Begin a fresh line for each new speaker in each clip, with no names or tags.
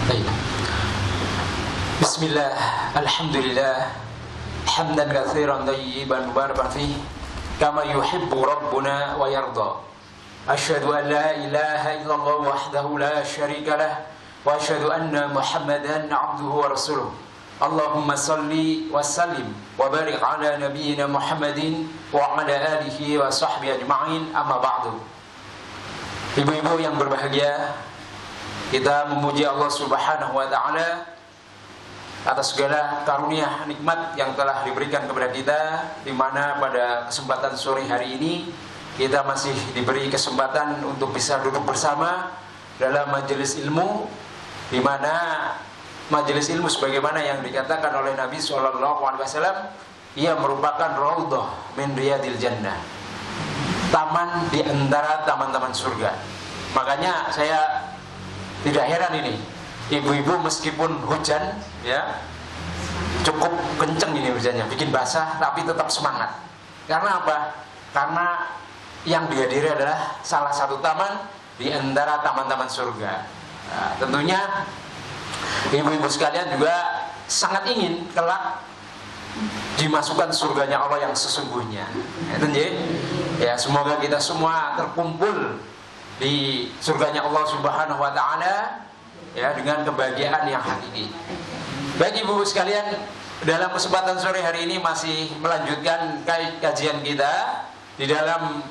Baik. Bismillah, alhamdulillah, hamdan katsiran thayyiban mubarakan fihi kama yuhibbu rabbuna wa yarda. Asyhadu an la ilaha illallah wahdahu la syarika lah wa asyhadu anna Muhammadan abduhu wa rasuluh. Allahumma salli wa sallim wa barik ala nabiyyina Muhammadin wa ala alihi wa sahbihi ajma'in, amma ba'du. Ibu-ibu yang berbahagia, kita memuji Allah Subhanahu wa taala atas segala karunia nikmat yang telah diberikan kepada kita, di mana pada kesempatan sore hari ini kita masih diberi kesempatan untuk bisa duduk bersama dalam majelis ilmu, di mana majelis ilmu sebagaimana yang dikatakan oleh Nabi SAW, ia merupakan raudhah min riyadil jannah, taman di antara taman-taman surga. Makanya saya tidak heran ini, ibu-ibu meskipun hujan ya, cukup kenceng ini hujannya, bikin basah tapi tetap semangat. Karena apa? Karena yang dihadiri adalah salah satu taman di antara taman-taman surga. Nah, tentunya ibu-ibu sekalian juga sangat ingin kelak dimasukkan surganya Allah yang sesungguhnya. Ya, semoga kita semua terkumpul di surganya Allah Subhanahu wa taala ya, dengan kebahagiaan yang hakiki. Baik ibu-ibu sekalian, dalam kesempatan sore hari ini masih melanjutkan kajian kita di dalam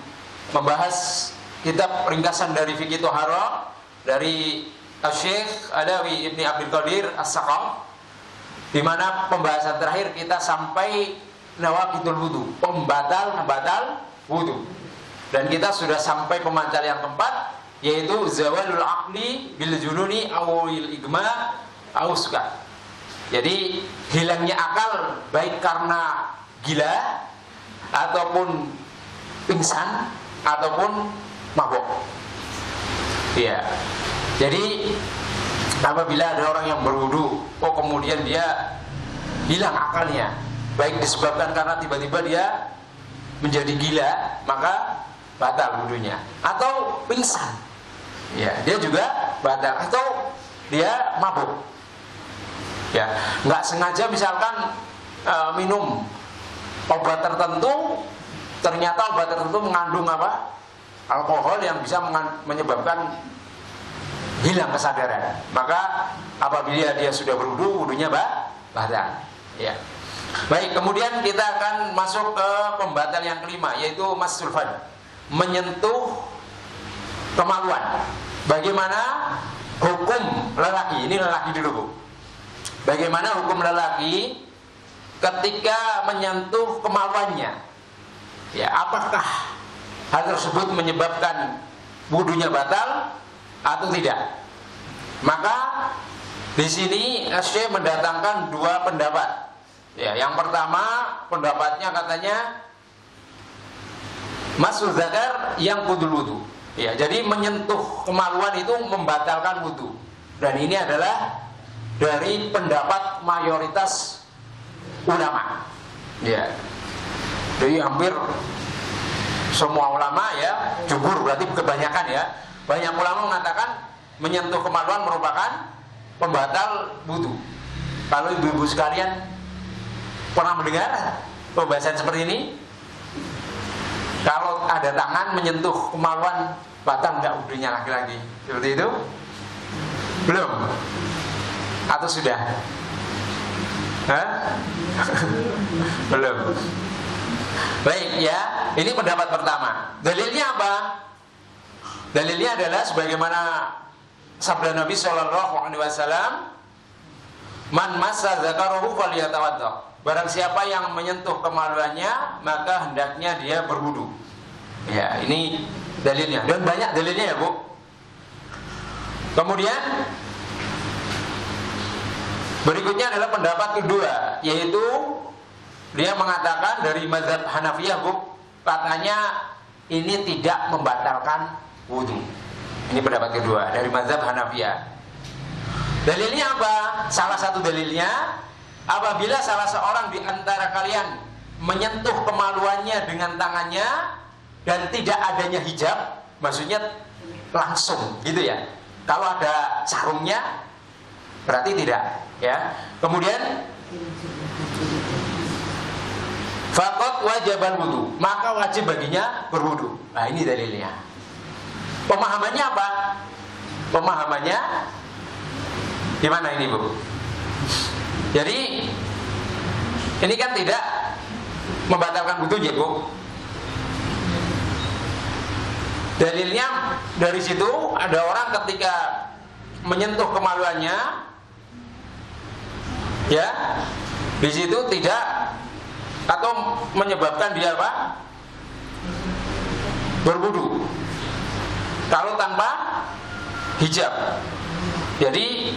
membahas kitab ringkasan dari Fiqh Thaharah dari Syekh Alawi Ibni Abdul Qadir As-Saqaf, di mana pembahasan terakhir kita sampai nawaqidul wudu, pembatal wudu. Dan kita sudah sampai pembatal yang keempat, yaitu zawalul aqli bil jununi awil igma aw sukat. Jadi hilangnya akal baik karena gila ataupun pingsan ataupun mabuk. Iya. Jadi apabila ada orang yang berwudu, kemudian dia hilang akalnya, baik disebabkan karena tiba-tiba dia menjadi gila, maka batal wudunya, atau pingsan, ya dia juga batal, atau dia mabuk, ya nggak sengaja misalkan minum obat tertentu, ternyata obat tertentu mengandung apa, alkohol yang bisa menyebabkan hilang kesadaran, maka apabila dia sudah berwudu, wudunya batal, ya. Baik, kemudian kita akan masuk ke pembatal yang kelima, yaitu massul fard, menyentuh kemaluan. Bagaimana hukum lelaki? Ini lelaki dulu, Bu. Bagaimana hukum lelaki ketika menyentuh kemaluannya? Ya, apakah hal tersebut menyebabkan wudunya batal atau tidak? Maka di sini Syekh mendatangkan dua pendapat. Ya, yang pertama pendapatnya katanya masuk zakar yang kudul wudu. Ya, jadi menyentuh kemaluan itu membatalkan wudu. Dan ini adalah dari pendapat mayoritas ulama. Ya. Jadi hampir semua ulama ya, jumhur berarti kebanyakan ya. Banyak ulama mengatakan menyentuh kemaluan merupakan pembatal wudu. Kalau ibu-ibu sekalian pernah mendengar pembahasan seperti ini? Kalau ada tangan menyentuh kemaluan, batal enggak wudunya laki-laki? Seperti itu? Belum? Atau sudah? Hah? Belum. Baik ya, ini pendapat pertama. Dalilnya apa? Dalilnya adalah sebagaimana sabda Nabi SAW, man massa dzakarahu falyatawadda. Barang siapa yang menyentuh kemaluannya, maka hendaknya dia berwudu. Ya, ini dalilnya. Dan banyak dalilnya ya, Bu. Kemudian berikutnya adalah pendapat kedua, yaitu dia mengatakan dari mazhab Hanafiyah, Bu, katanya ini tidak membatalkan wudu. Ini pendapat kedua dari mazhab Hanafiyah. Dalilnya apa? Salah satu dalilnya, apabila salah seorang di antara kalian menyentuh kemaluannya dengan tangannya dan tidak adanya hijab, maksudnya langsung gitu ya. Kalau ada sarungnya Berarti tidak, ya. Kemudian faqad wajibal wudu, maka wajib baginya berwudu. Nah, ini dalilnya. Pemahamannya apa? Pemahamannya gimana ini, Bu? Jadi ini kan tidak membatalkan wudu, ya, Bu. Dalilnya dari situ ada orang ketika menyentuh kemaluannya, ya, di situ tidak atau menyebabkan dia apa? Berwudu. Kalau tanpa hijab. Jadi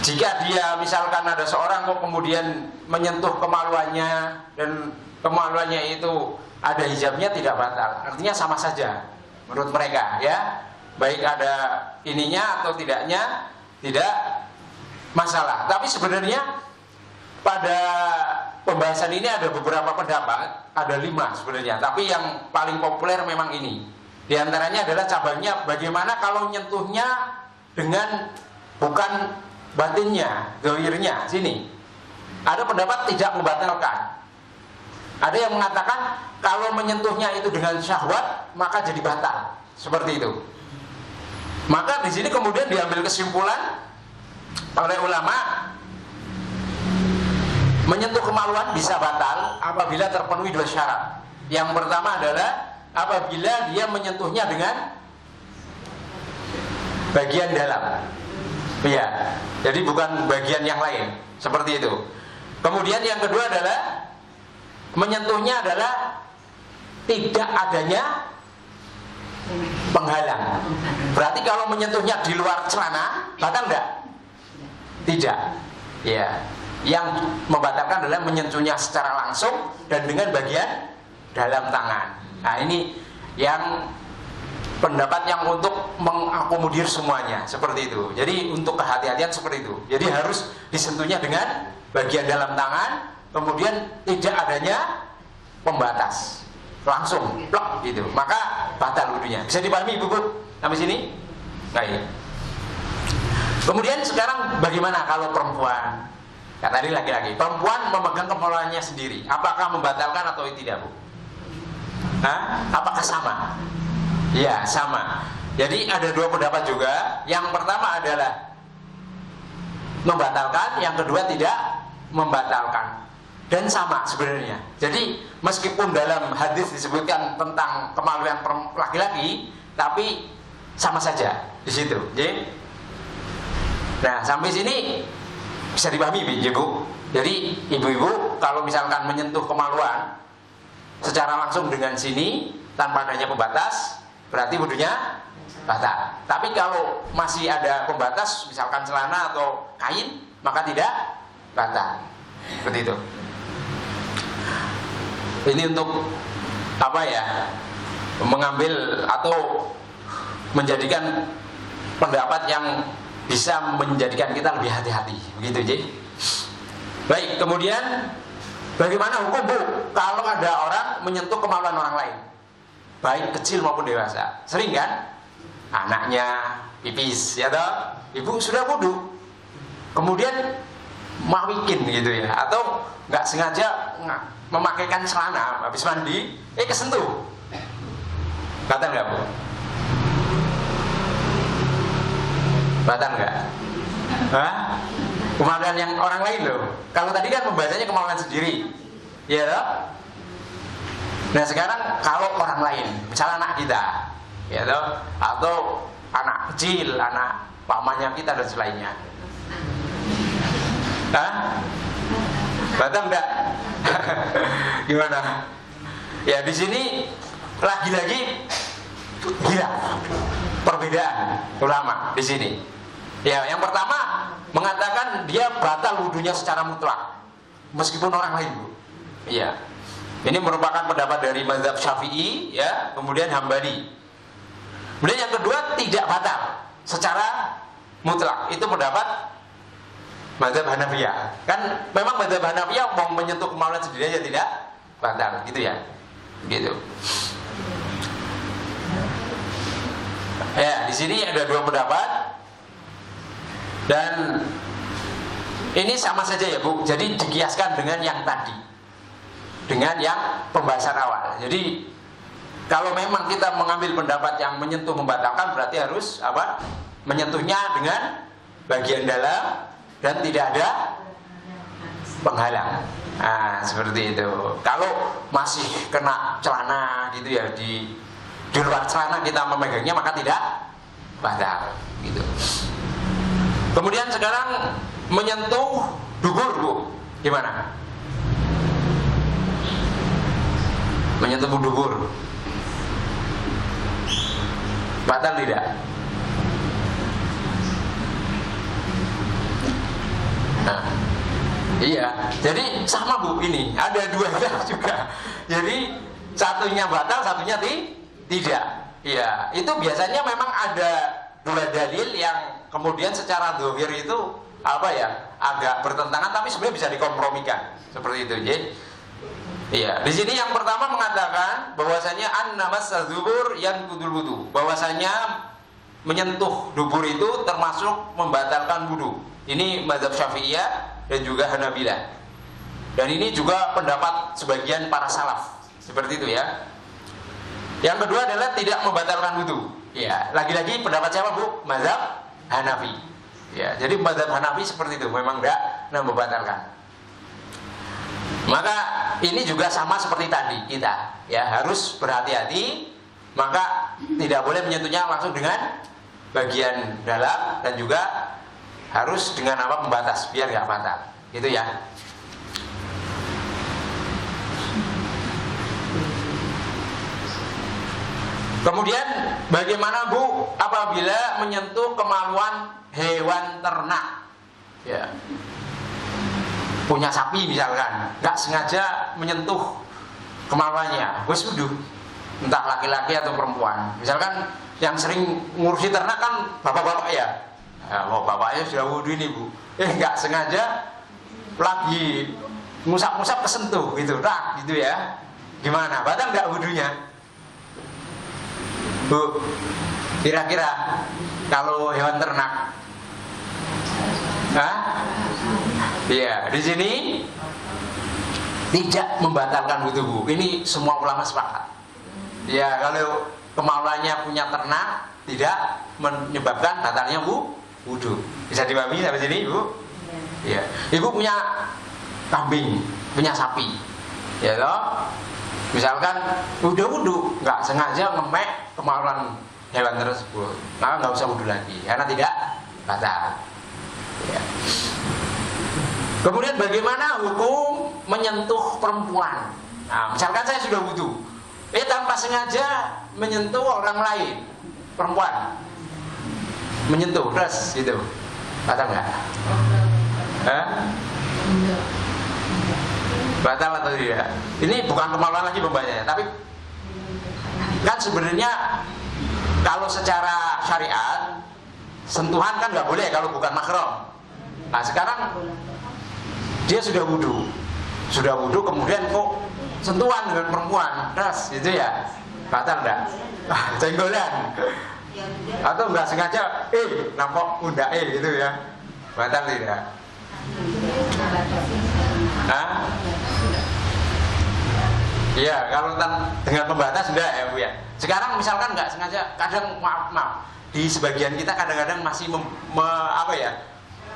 jika dia misalkan ada seorang kok kemudian menyentuh kemaluannya dan kemaluannya itu ada hijabnya, tidak batal. Artinya sama saja menurut mereka, ya. Baik ada ininya atau tidaknya tidak masalah. Tapi sebenarnya pada pembahasan ini ada beberapa pendapat, ada 5 sebenarnya. Tapi yang paling populer memang ini. Di antaranya adalah cabangnya bagaimana kalau nyentuhnya dengan bukan batinnya, zahirnya, sini. Ada pendapat tidak membatalkan. Ada yang mengatakan kalau menyentuhnya itu dengan syahwat maka jadi batal, seperti itu. Maka di sini kemudian diambil kesimpulan oleh ulama, menyentuh kemaluan bisa batal apabila terpenuhi 2 syarat. Yang pertama adalah apabila dia menyentuhnya dengan bagian dalam, ya, jadi bukan bagian yang lain, seperti itu. Kemudian yang kedua adalah menyentuhnya adalah tidak adanya penghalang. Berarti kalau menyentuhnya di luar celana batal enggak? Tidak. Ya. Yang membatalkan adalah menyentuhnya secara langsung dan dengan bagian dalam tangan. Nah, ini yang pendapat yang untuk mengakomodir semuanya, seperti itu. Jadi untuk kehati-hatian seperti itu. Jadi harus disentuhnya dengan bagian dalam tangan, kemudian tidak adanya pembatas, langsung plek gitu, maka batal wudunya. Bisa dipahami, Bu? Sampai sini? Baik. Kemudian sekarang bagaimana kalau perempuan? Ya, tadi laki-laki. Perempuan memegang kemaluannya sendiri, apakah membatalkan atau tidak, Bu? Hah? Apakah sama? Ya, sama. Jadi ada 2 pendapat juga. Yang pertama adalah membatalkan, yang kedua tidak membatalkan. Dan sama sebenarnya. Jadi meskipun dalam hadis disebutkan tentang kemaluan laki-laki, tapi sama saja di situ. Jadi, nah sampai sini bisa dipahami, Ibu. Jadi ibu-ibu kalau misalkan menyentuh kemaluan secara langsung dengan sini tanpa adanya pembatas, berarti wudunya batal. Tapi kalau masih ada pembatas, misalkan celana atau kain, maka tidak batal. Seperti itu. Ini untuk apa ya? Mengambil atau menjadikan pendapat yang bisa menjadikan kita lebih hati-hati, begitu, Ji. Baik, kemudian bagaimana hukum, Bu, kalau ada orang menyentuh kemaluan orang lain, baik kecil maupun dewasa? Sering kan? Anaknya pipis, ya toh? Ibu sudah wudu, kemudian mawikin gitu ya, atau nggak sengaja memakaikan celana habis mandi, kesentuh, batal nggak, Bu? Batal nggak? Hah? Kemaluan yang orang lain loh. Kalau tadi kan pembahasannya kemaluan sendiri, ya toh? Nah sekarang kalau orang lain, misalnya anak kita, ya toh, atau anak kecil, anak pamannya kita dan selainnya, hah? Batal nggak? Gimana? Ya di sini lagi-lagi gila perbedaan ulama di sini. Ya, yang pertama mengatakan dia batal wudunya secara mutlak meskipun orang lain, Bu. Iya. Ini merupakan pendapat dari mazhab Syafi'i, ya, kemudian Hambali. Kemudian yang kedua tidak batal secara mutlak. Itu pendapat mazhab Hanafiyah. Kan memang mazhab Hanafiyah mau menyentuh kemaluan sendiri aja tidak batal, gitu ya. Gitu. Ya, di sini ada 2 pendapat. Dan Ini sama saja ya Bu. Jadi dikiaskan dengan yang tadi, dengan yang pembahasan awal. Jadi kalau memang kita mengambil pendapat yang menyentuh membatalkan, berarti harus apa? Menyentuhnya dengan bagian dalam dan tidak ada penghalang. Nah, seperti itu. Kalau masih kena celana gitu ya, di luar celana kita memegangnya, maka tidak batal gitu. Kemudian sekarang menyentuh dubur Bu, gimana? Menyentuh dubur batal tidak? Nah, iya, jadi sama Bu, ini ada dua hal juga. Jadi satunya batal, satunya tidak. Iya, itu biasanya memang ada dua dalil yang kemudian secara zahir itu apa ya, agak bertentangan, tapi sebenarnya bisa dikompromikan seperti itu. Jadi, iya, di sini yang pertama mengatakan bahwasanya an-namas dzubur yanqudul wudu, bahwasanya menyentuh dubur itu termasuk membatalkan wudu. Ini mazhab Syafi'iyah dan juga Hanabilah. Dan ini juga pendapat sebagian para salaf seperti itu ya. Yang kedua adalah tidak membatalkan wudu. Ya, lagi-lagi pendapat siapa Bu? Mazhab Hanafi. Ya, jadi mazhab Hanafi seperti itu, memang enggak membatalkan. Maka ini juga sama seperti tadi kita, ya harus berhati-hati. Maka tidak boleh menyentuhnya langsung dengan bagian dalam dan juga harus dengan apa, pembatas biar nggak batal. Gitu ya. Kemudian bagaimana Bu apabila menyentuh kemaluan hewan ternak? Ya. Punya sapi misalkan, nggak sengaja menyentuh kemaluannya, wes wudu. Entah laki-laki atau perempuan. Misalkan yang sering ngurusi ternak kan bapak-bapak ya. Bapaknya sudah wudu ini Bu. Nggak sengaja lagi ngusap-ngusap kesentuh gitu, gitu ya. Gimana? Batal nggak wudunya? Bu, kira-kira kalau hewan ternak, iya, di sini tidak membatalkan wudu Bu. Ini semua ulama sepakat. Ya, kalau kemaluannya punya ternak tidak menyebabkan batalnya wudu. Bisa dipahami sampai sini Bu? Iya. Ibu punya kambing, punya sapi, ya toh? Misalkan udah wudu, nggak sengaja ngemek kemaluan hewan tersebut, maka nggak usah wudu lagi karena tidak batal. Ya. Kemudian bagaimana hukum menyentuh perempuan? Nah, misalkan saya sudah wudu, tanpa sengaja menyentuh orang lain, perempuan, menyentuh, terus gitu, batal nggak? Batal atau tidak? Ini bukan kemaluan lagi pembahasannya, tapi kan sebenarnya kalau secara syariat sentuhan kan nggak boleh kalau bukan mahram. Nah sekarang dia sudah wudu kemudian kok sentuhan dengan perempuan, terus gitu ya, batal nggak? Cenggolan atau nggak sengaja nampak pundak gitu ya, batal tidak? Iya, kalau dengan pembatas enggak ya Bu ya. Sekarang misalkan nggak sengaja, kadang maaf di sebagian kita kadang-kadang masih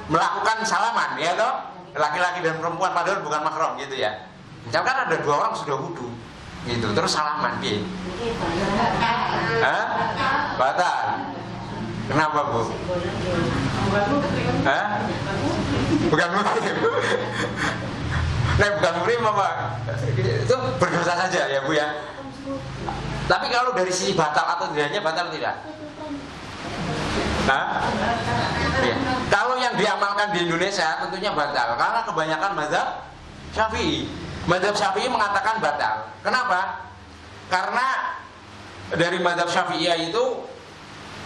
melakukan salaman ya toh, laki-laki dan perempuan padahal bukan mahram gitu ya. Misalkan ada dua orang sudah wudu gitu, terus salaman gitu. Batal. Kenapa Bu? Bukan muhrim. Nah, bukan muhrim apa? Itu berdosa saja ya Bu ya. Tapi kalau dari sisi batal atau tidaknya, batal tidak? Ya. Kalau yang diamalkan di Indonesia tentunya batal, karena kebanyakan mazhab Syafi'i. Mazhab Syafi'i mengatakan batal. Kenapa? Karena dari mazhab Syafi'iyah itu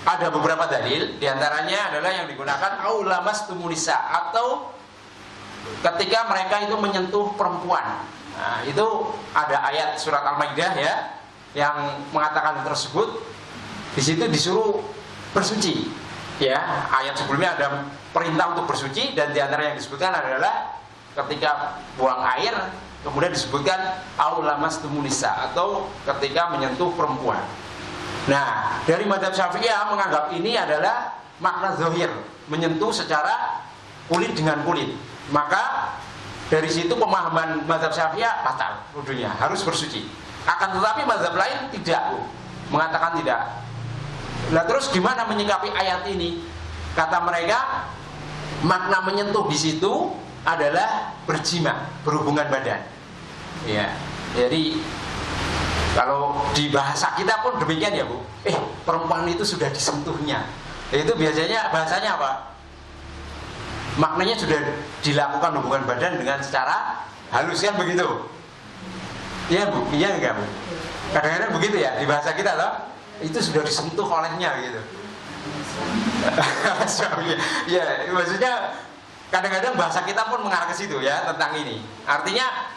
ada beberapa dalil, diantaranya adalah yang digunakan aulamas tumunisa, atau ketika mereka itu menyentuh perempuan. Nah, itu ada ayat surat Al-Maidah ya, yang mengatakan tersebut. Di situ disuruh bersuci. Ya, ayat sebelumnya ada perintah untuk bersuci, dan diantara yang disebutkan adalah ketika buang air, kemudian disebutkan aulamastumunisa, atau ketika menyentuh perempuan. Nah, dari mazhab Syafi'iyah menganggap ini adalah makna zahir, menyentuh secara kulit dengan kulit. Maka dari situ pemahaman mazhab Syafi'iyah batal wudunya, harus bersuci. Akan tetapi mazhab lain tidak, mengatakan tidak. Nah, terus gimana menyikapi ayat ini? Kata mereka, makna menyentuh di situ adalah berjima, berhubungan badan. Ya, jadi kalau di bahasa kita pun demikian ya Bu. Perempuan itu sudah disentuhnya. Itu biasanya bahasanya apa? Maknanya sudah dilakukan hubungan badan dengan secara halus, kan begitu? Iya Bu, iya enggak Bu? Kadang-kadang begitu ya di bahasa kita loh. Itu sudah disentuh olehnya gitu. Ya, maksudnya kadang-kadang bahasa kita pun mengarah ke situ ya tentang ini. Artinya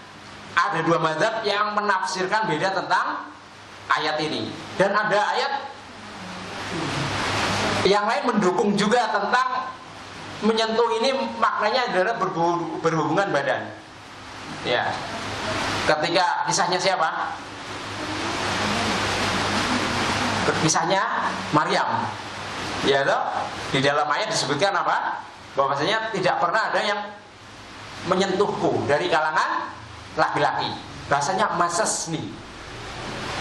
ada dua mazhab yang menafsirkan beda tentang ayat ini, dan ada ayat yang lain mendukung juga tentang menyentuh ini maknanya adalah berhubungan badan. Ya, ketika kisahnya siapa? Kisahnya Maryam, ya toh, di dalam ayat disebutkan apa? Bahwasanya tidak pernah ada yang menyentuhku dari kalangan laki-laki. Bahasanya masas nih,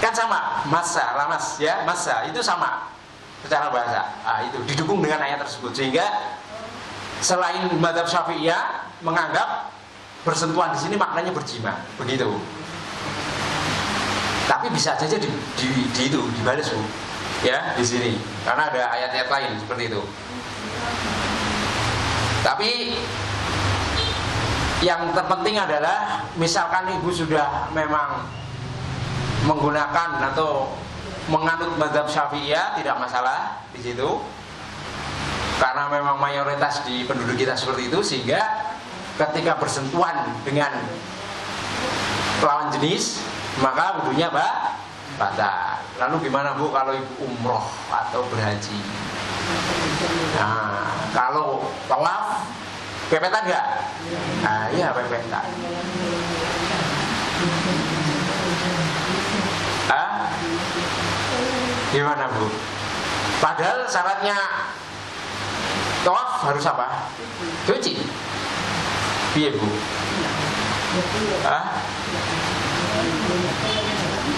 kan sama masa, lamas ya, masa itu sama secara bahasa. Itu didukung dengan ayat tersebut, sehingga selain mazhab Syafi'iyah menganggap bersentuhan di sini maknanya berjima, begitu. Tapi bisa saja di itu dibalas Bu, ya di sini, karena ada ayat-ayat lain seperti itu. Tapi yang terpenting adalah misalkan ibu sudah memang menggunakan atau menganut mazhab Syafi'iyah, tidak masalah di situ, karena memang mayoritas di penduduk kita seperti itu, sehingga ketika bersentuhan dengan lawan jenis maka wudunya batal. Lalu gimana Bu kalau ibu umroh atau berhaji? Nah, kalau tawaf pepetan nggak? Nah, iya pepetan. Gimana Bu? Padahal syaratnya tawaf harus apa? Cuci. Iya Bu?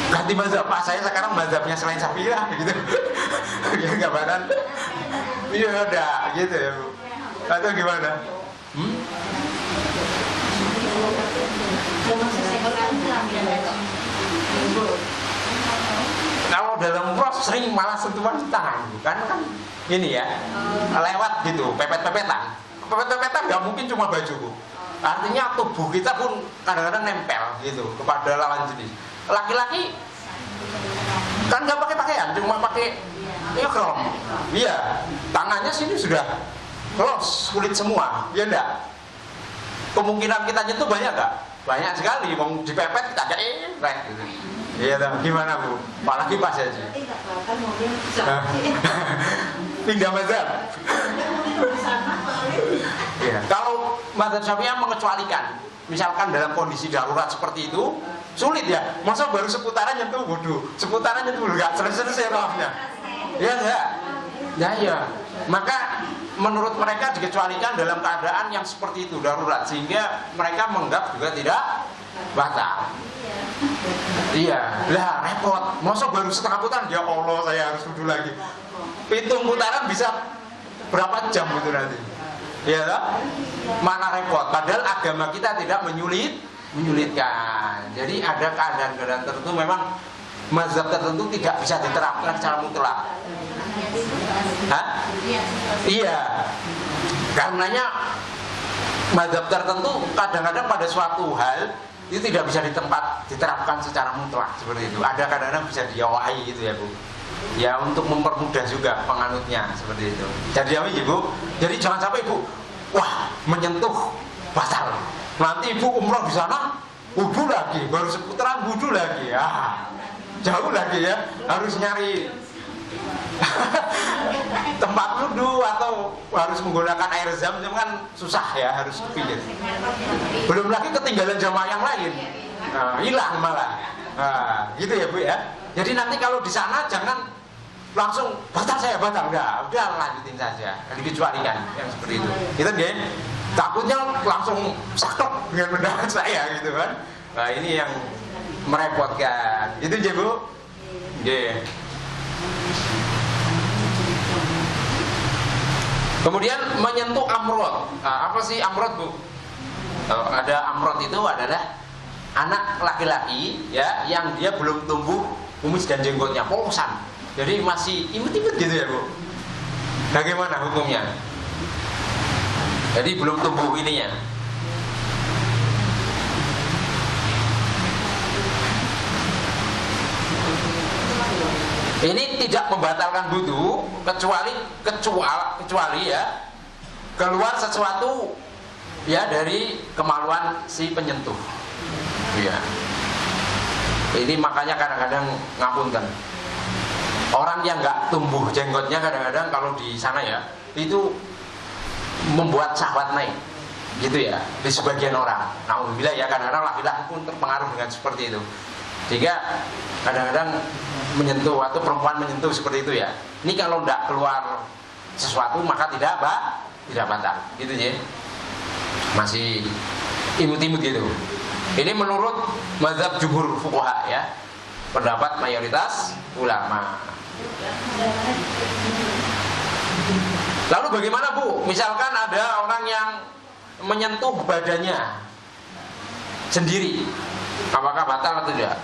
Ganti mazhab Pak, saya sekarang mazhabnya selain Syafi'iyah gitu. Ya nggak badan. Iya udah gitu ya Bu. Atau gimana? Kalau dalam proses sering malah sentuhan tangan, kan ini ya, lewat gitu, pepet-pepetan. Pepet-pepetan nggak mungkin cuma baju Bu. Artinya tubuh kita pun kadang-kadang nempel gitu kepada lawan jenis. Laki-laki kan nggak pakai pakaian, cuma pakai ihram. Iya, tangannya sini sudah los kulit semua, ya enggak? Kemungkinan kita nyentuh banyak nggak? Banyak sekali. Mau dipepet kita gitu. Iya, gimana Bu? Apalagi pas aja. Pindah mazhab. Ya, kalau mazhab Syafi'iyah mengecualikan, misalkan dalam kondisi darurat seperti itu, sulit ya. Masa baru seputaran nyentuh wudu, seputaran nyentuh wudu, nggak selesai maafnya. Ya enggak? Ya. Maka menurut mereka dikecualikan dalam keadaan yang seperti itu, darurat, sehingga mereka menganggap juga tidak batal. Iya, lah repot. Masa baru setengah putaran, ya Allah saya harus wudu lagi. Hitung putaran bisa berapa jam itu nanti? Ya, mana repot. Padahal agama kita tidak menyulitkan. Jadi ada keadaan-keadaan tertentu memang mazhab tertentu tidak bisa diterapkan secara mutlak. Iya. Karenanya mazhab tertentu kadang-kadang pada suatu hal itu tidak bisa diterapkan secara mutlak seperti itu. Ada kadang-kadang bisa diawahi gitu ya Bu. Ya untuk mempermudah juga penganutnya seperti itu. Jadi Ibu, jadi jangan sampai Ibu menyentuh batal. Nanti Ibu umroh di sana wudu lagi, baru seputaran wudu lagi. Jauh lagi ya. Harus nyari tempat wudhu atau harus menggunakan air zam-zam kan susah ya, harus kepilih. Belum lagi ketinggalan jamaah yang lain, hilang malah. Nah, gitu ya Bu ya. Jadi nanti kalau di sana jangan langsung batal udah lanjutin saja, dikecualikan yang seperti itu. Itu dia takutnya langsung saklek dengan pendapat saya gitu kan. Nah ini yang merepotkan. Itu aja Bu. Yeah. Kemudian menyentuh amrod. Nah, apa sih amrod Bu? Ada amrod itu adalah anak laki-laki ya yang dia belum tumbuh kumis dan jenggotnya, polosan. Jadi masih imut-imut gitu ya Bu. Bagaimana hukumnya? Jadi belum tumbuh ininya. Ini tidak membatalkan wudu kecuali ya keluar sesuatu ya dari kemaluan si penyentuh. Ya. Ini makanya kadang-kadang ngapunten. Orang yang nggak tumbuh jenggotnya kadang-kadang kalau di sana ya itu membuat syahwat naik, gitu ya di sebagian orang. Alhamdulillah ya kadang-kadang laki-laki pun terpengaruh dengan seperti itu. Jika kadang-kadang menyentuh atau perempuan menyentuh seperti itu ya. Ini kalau tidak keluar sesuatu maka tidak batal, gitu ya. Masih imut-imut gitu. Ini menurut mazhab jumhur fuqaha ya. Pendapat mayoritas ulama. Lalu bagaimana Bu? Misalkan ada orang yang menyentuh badannya sendiri, apakah batal atau tidak?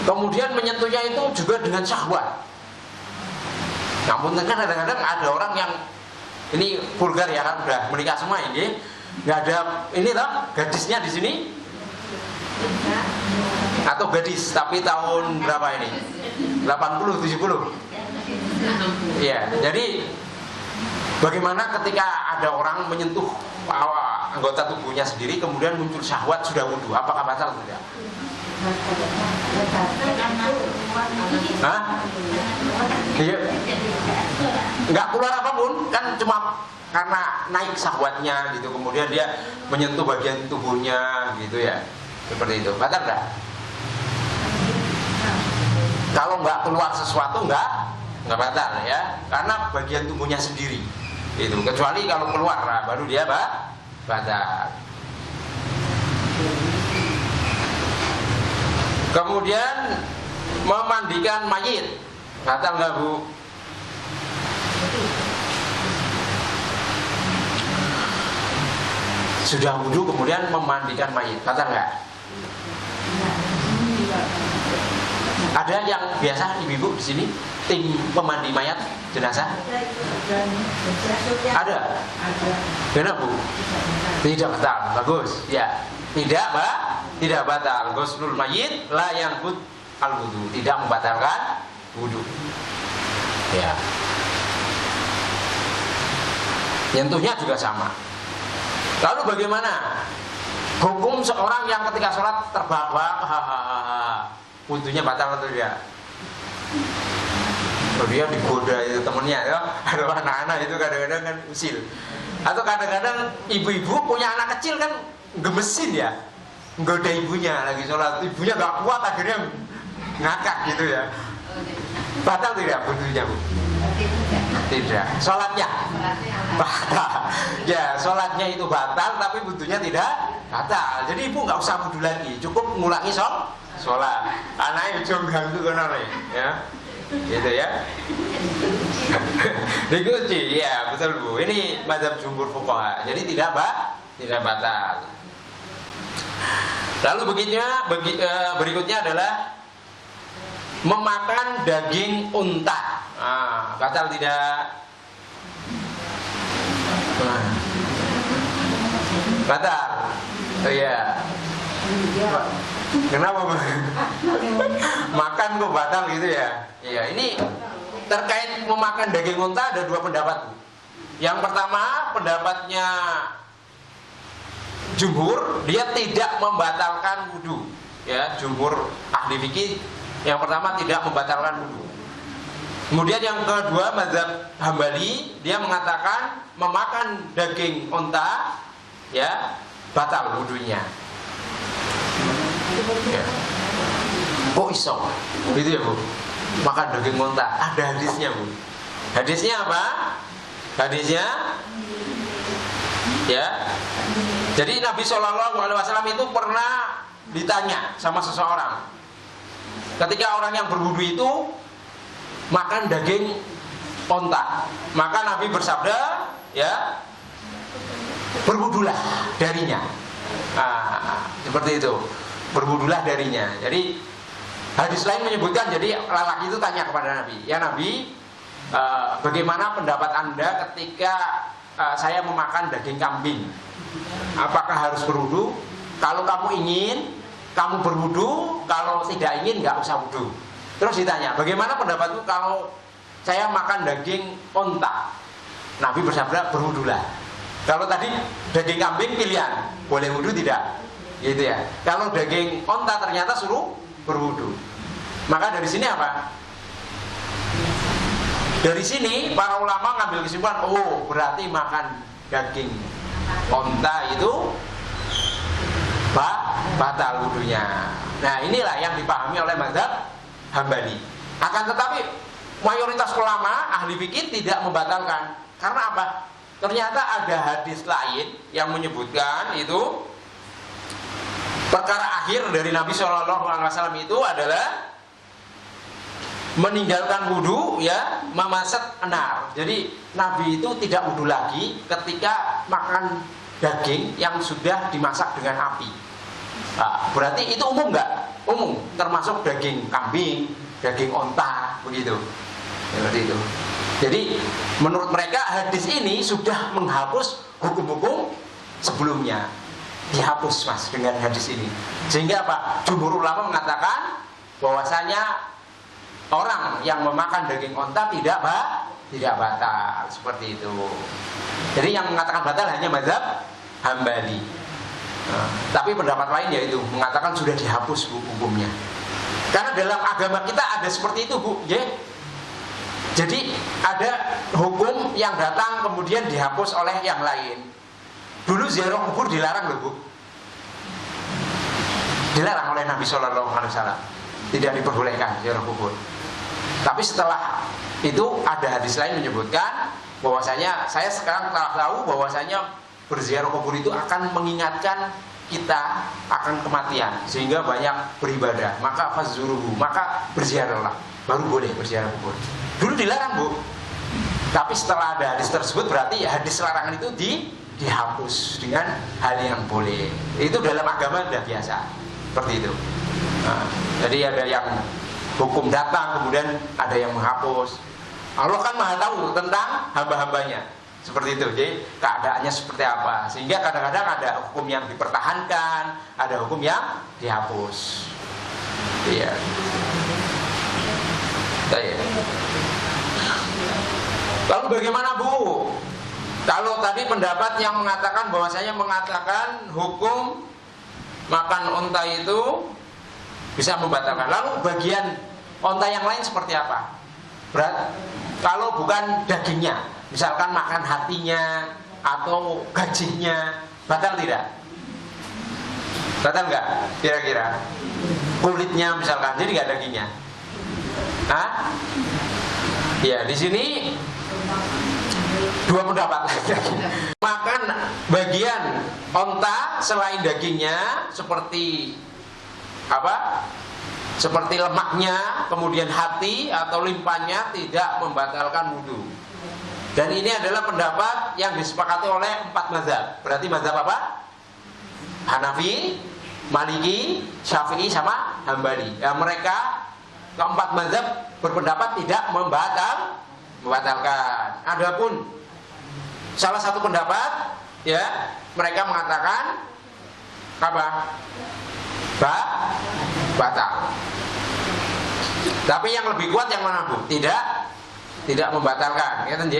Kemudian menyentuhnya itu juga dengan syahwat. Namun kadang-kadang ada orang yang ini vulgar ya kan, udah menikah semua ini, nggak ada ini toh gadisnya di sini atau gadis tapi tahun berapa ini? 80, 70. Iya, jadi bagaimana ketika ada orang menyentuh anggota tubuhnya sendiri kemudian muncul syahwat sudah wudu, apakah batal atau tidak? Hah? Iya. Nggak keluar apapun, kan cuma karena naik syahwatnya gitu, kemudian dia menyentuh bagian tubuhnya gitu ya, seperti itu. Batal nggak? Kalau nggak keluar sesuatu nggak batal ya, karena bagian tubuhnya sendiri itu. Kecuali kalau keluar, nah, baru dia batal. Kemudian memandikan mayit, batal nggak Bu? Sudah wudu kemudian memandikan mayit, batal nggak? Ada yang biasa ibu-ibu di sini tim pemandi mayat jenazah? Ada. Kenapa Bu? Tidak batal, bagus. Ya, tidak batal. Ghuslul mayit la yanqud al-wudu, tidak membatalkan wudu. Ya. Nyentuhnya juga sama. Lalu bagaimana hukum seorang yang ketika sholat terbawah wudunya batal atau tidak? Oh, dia digoda itu temennya ya. Ada anak-anak itu kadang-kadang kan usil. Atau kadang-kadang ibu-ibu punya anak kecil kan gemesin ya, nggoda ibunya lagi sholat, ibunya gak kuat akhirnya ngakak gitu ya. Batal tidak wudunya Bu? Tidak. Sholatnya batal. Ya, sholatnya itu batal tapi wudunya tidak batal. Jadi ibu nggak usah wudu lagi, cukup ngulangi sholat. Anaknya ujung ganggu kenapa ya? Gitu ya. Dikunci, ya betul Bu. Ini mazhab jumhur fuqaha. Jadi tidak batal. Lalu berikutnya adalah memakan daging unta. Batal tidak? Batal. Oh iya. Kenapa makan kok batal gitu ya? Iya, ini terkait memakan daging unta ada dua pendapat. Yang pertama pendapatnya jumhur, dia tidak membatalkan wudu. ya, jumhur ahli fikih. Yang pertama tidak membatalkan wudu. Kemudian yang kedua mazhab Hambali, dia mengatakan memakan daging unta ya batal wudunya. Ya. Kok iso? Gitu ya Bu. Makan daging unta. Ada hadisnya Bu. Hadisnya apa? Hadisnya ya. Jadi Nabi SAW itu pernah ditanya sama seseorang. Ketika orang yang berwudu itu makan daging onta, maka Nabi bersabda, ya, berwudulah darinya. Seperti itu, berwudulah darinya. Jadi hadis lain menyebutkan, jadi lelaki itu tanya kepada Nabi, ya Nabi, bagaimana pendapat Anda ketika saya memakan daging kambing? Apakah harus berwudu? Kalau kamu ingin, kamu berwudu, kalau tidak ingin nggak usah wudu. Terus ditanya, bagaimana pendapatmu kalau saya makan daging onta? Nabi bersabda, berwudulah. Kalau tadi daging kambing pilihan, boleh wudu tidak? Gitu ya. Kalau daging onta ternyata suruh berwudu. Maka dari sini apa? Dari sini para ulama ngambil kesimpulan, oh berarti makan daging onta itu batal wudunya. Nah inilah yang dipahami oleh mazhab Hambali. Akan tetapi mayoritas ulama ahli fikih tidak membatalkan. Karena apa? Ternyata ada hadis lain yang menyebutkan itu perkara akhir dari Nabi SAW itu adalah meninggalkan wudu, ya, memasak enar. Jadi Nabi itu tidak wudu lagi ketika makan daging yang sudah dimasak dengan api. Berarti itu umum nggak? Umum, termasuk daging kambing, daging onta, begitu. Seperti itu. Jadi menurut mereka hadis ini sudah menghapus hukum-hukum sebelumnya. Dihapus Mas dengan hadis ini. Sehingga apa? Jumhur ulama mengatakan bahwasanya orang yang memakan daging onta tidak batal, seperti itu. Jadi yang mengatakan batal hanya mazhab Hambali. Tapi pendapat lain yaitu mengatakan sudah dihapus hukumnya. Karena dalam agama kita ada seperti itu Bu, ya. Jadi ada hukum yang datang kemudian dihapus oleh yang lain. Dulu ziarah kubur dilarang loh Bu. Dilarang oleh Nabi SAW. Tidak diperbolehkan ziarah kubur. Tapi setelah itu ada hadis lain menyebutkan bahwasanya saya sekarang telah tahu bahwasanya berziarah kubur itu akan mengingatkan kita akan kematian sehingga banyak beribadah. Maka fazuruhu, maka berziarahlah, baru boleh berziarah kubur. Dulu dilarang Bu. Tapi setelah ada hadis tersebut berarti ya hadis larangan itu dihapus dengan hal yang boleh. Itu dalam agama sudah biasa. Seperti itu. Jadi ada yang hukum datang kemudian ada yang menghapus. Allah kan maha tahu tentang hamba-hambanya. Seperti itu, jadi keadaannya seperti apa. Sehingga kadang-kadang ada hukum yang dipertahankan, ada hukum yang dihapus. Iya. Lalu bagaimana Bu? Kalau tadi pendapat yang mengatakan bahwasanya mengatakan hukum makan unta itu bisa membatalkan. Lalu bagian unta yang lain seperti apa? Kalau bukan dagingnya, misalkan makan hatinya atau gajinya, batal tidak? Batal nggak? Kira-kira kulitnya misalkan, jadi nggak dagingnya? Ya di sini dua pendapat. Makan bagian onta selain dagingnya seperti apa? Seperti lemaknya, kemudian hati atau limpahnya tidak membatalkan wudu. Dan ini adalah pendapat yang disepakati oleh 4 mazhab. Berarti mazhab apa? Hanafi, Maliki, Syafi'i sama Hambali. Ya, mereka keempat mazhab berpendapat tidak membatalkan. Adapun salah satu pendapat, ya, mereka mengatakan apa? Batal. Tapi yang lebih kuat yang mana Bu? Tidak membatalkan, ya kan?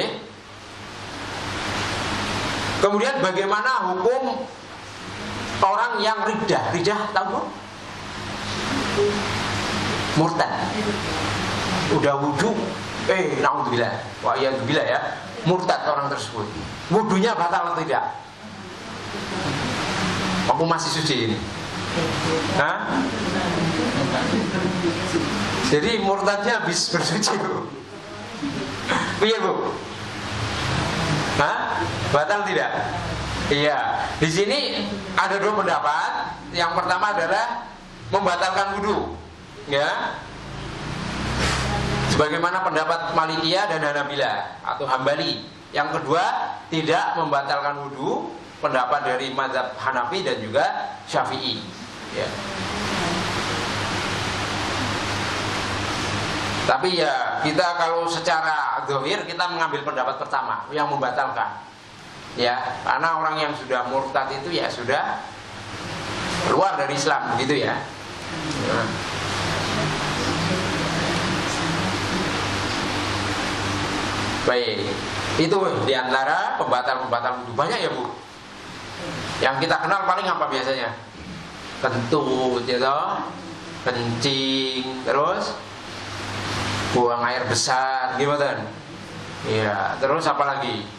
Kemudian bagaimana hukum orang yang ridah? Ridah tahu Bu? Murtad. Udah wudu, naudzubillah, wa iyadzubillah ya, murtad orang tersebut. Wudunya batal atau tidak? Aku masih suci ini. Hah? Jadi murtadnya habis bersuci, Bu. Iya, Bu. Hah? Batal tidak? Iya. Di sini ada dua pendapat. Yang pertama adalah membatalkan wudu, ya. Sebagaimana pendapat Malikiyah dan Hanabilah atau Hambali. Yang kedua, tidak membatalkan wudu, pendapat dari mazhab Hanafi dan juga Syafi'i, ya. Tapi ya kita kalau secara zahir kita mengambil pendapat pertama yang membatalkan, ya, karena orang yang sudah murtad itu ya sudah keluar dari Islam, begitu ya. Nah. Baik, itu diantara pembatal-pembatal wudu. Banyak ya, Bu. Yang kita kenal paling apa biasanya? Kentut, ya toh? Kencing, terus buang air besar, gimana? Ya, terus apa lagi?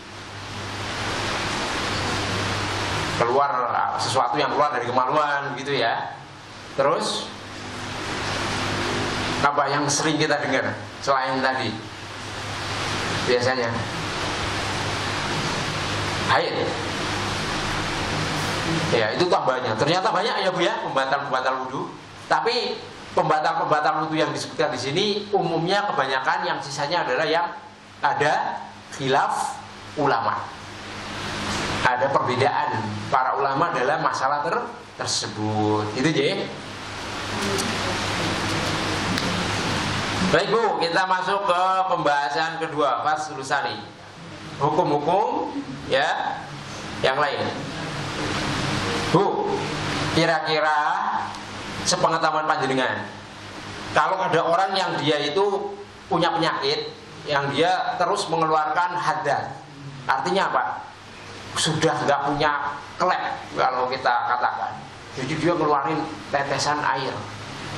Keluar sesuatu yang keluar dari kemaluan, gitu ya. Terus apa yang sering kita dengar selain tadi? Biasanya haid. Ya, itu tambahnya. Ternyata banyak ya, Bu ya, pembatal-pembatal wudu. Tapi pembatal-pembatal wudu yang disebutkan di sini umumnya kebanyakan yang sisanya adalah yang ada khilaf ulama. Ada perbedaan para ulama dalam masalah tersebut. Itu je. Baik, Bu, kita masuk ke pembahasan kedua, Faslul Tsani. Hukum-hukum ya yang lain. Bu, kira-kira sepengetahuan panjenengan, kalau ada orang yang dia itu punya penyakit yang dia terus mengeluarkan hadas, artinya apa? Sudah nggak punya kelep kalau kita katakan. Jadi dia ngeluarin tetesan air,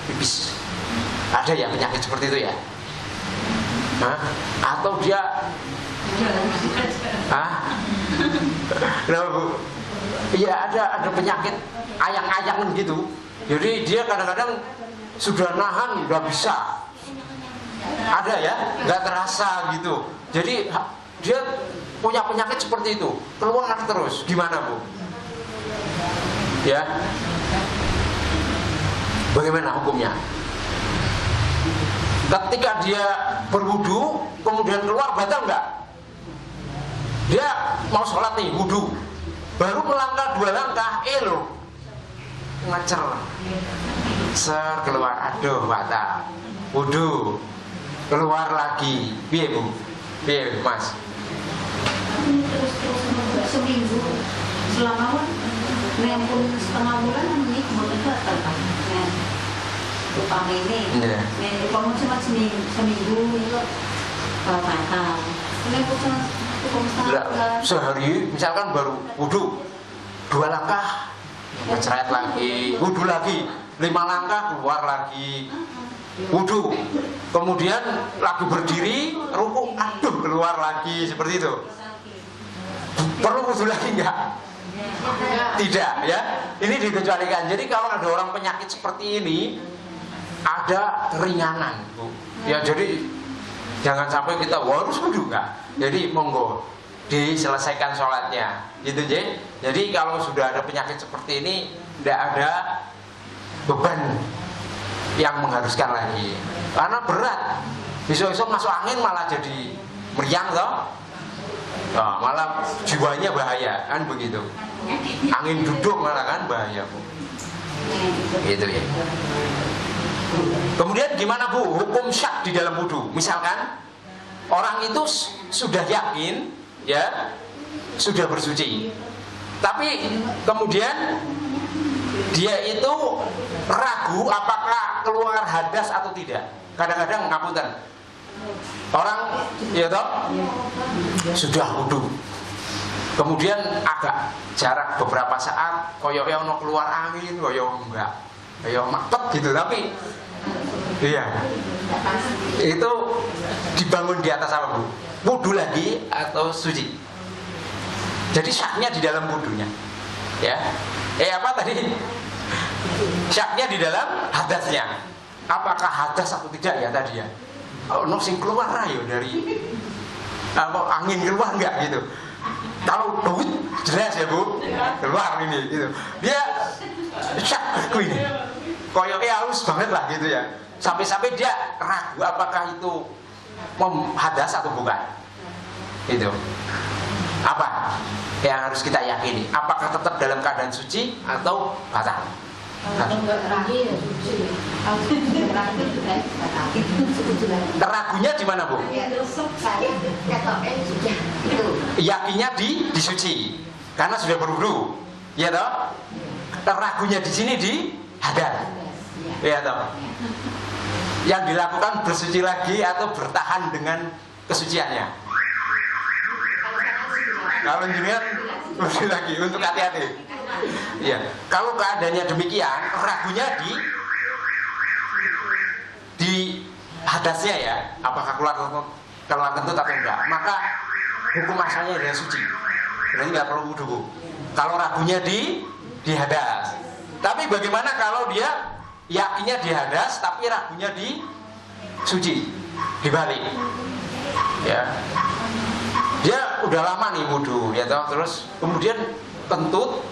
pipis. Ada ya penyakit seperti itu ya? Hah? Atau dia kenapa, Bu? Iya, ada penyakit ayang-ayangan gitu. Jadi dia kadang-kadang sudah nahan nggak bisa. Ada ya, nggak terasa gitu. Jadi dia punya penyakit seperti itu, keluar terus. Gimana, Bu? Ya, bagaimana hukumnya? Ketika dia berwudu kemudian keluar, batal nggak? Dia mau sholat nih, wudu, baru melangkah 2 langkah, loh, ngacer, keluar, aduh batal. Wudu, keluar lagi, piye, Bu? Piye, Mas?
Terus seminggu selama pun setengah bulan ini kemudian batal, Pak. Upama ini, upama cuma seminggu itu batal.
Sehari misalkan baru wudu 2 langkah, ngeceret lagi, wudu lagi 5 langkah, keluar lagi, wudu, kemudian lagi berdiri, rukuk, aduh keluar lagi, seperti itu. Perlu wudu lagi enggak? Tidak ya. Ini dikecualikan. Jadi kalau ada orang penyakit seperti ini, ada keringanan, Bu. Ya, jadi jangan sampai kita harus wudu enggak. Jadi monggo diselesaikan sholatnya, gitu je. Jadi kalau sudah ada penyakit seperti ini, tidak ada beban yang mengharuskan lagi, karena berat. Besok-besok masuk angin malah jadi meriang toh. Nah, malah jiwanya bahaya kan begitu. Angin duduk malah kan bahaya, Bu. Gitu ya. Kemudian gimana, Bu, hukum syak di dalam wudu? Misalkan orang itu sudah yakin ya, sudah bersuci, tapi kemudian dia itu ragu apakah keluar hadas atau tidak. Kadang-kadang ngapunten, orang ya toh sudah wudu, kemudian agak jarak beberapa saat koyo ono keluar angin, koyo enggak. ya mepet gitu, tapi iya itu dibangun di atas apa, Bu? Wudu lagi atau suci? Jadi syaknya di dalam wudunya, ya. Apa tadi? Syaknya di dalam hadasnya. Apakah hadas atau tidak ya tadi ya? No sing keluar ayo dari angin keluar enggak gitu. Kalau duit jelas ya, Bu, keluar ini gitu. Dia syak ini. Koyoknya halus banget lah gitu ya. Sampai-sampai dia ragu apakah itu hadas atau bukan. Itu. Apa yang harus kita yakini? Apakah tetap dalam keadaan suci atau batal? Ragunya di mana, Bu? Yakinnya di suci, karena sudah berwudu, ya toh? Ragunya di sini di hadas, ya toh? Yang dilakukan bersuci lagi atau bertahan dengan kesuciannya? Kalau jenengan bersuci lagi untuk hati-hati. Iya, kalau keadaannya demikian, ragunya di hadasnya ya, apakah keluar kentut atau enggak, maka hukum asalnya adalah suci. Berarti nggak perlu wudu, Bu. Kalau ragunya di hadas. Tapi bagaimana kalau dia yakinnya di hadas, tapi ragunya di suci, dibalik? Ya, dia udah lama nih wudu, ya toh, terus kemudian kentut,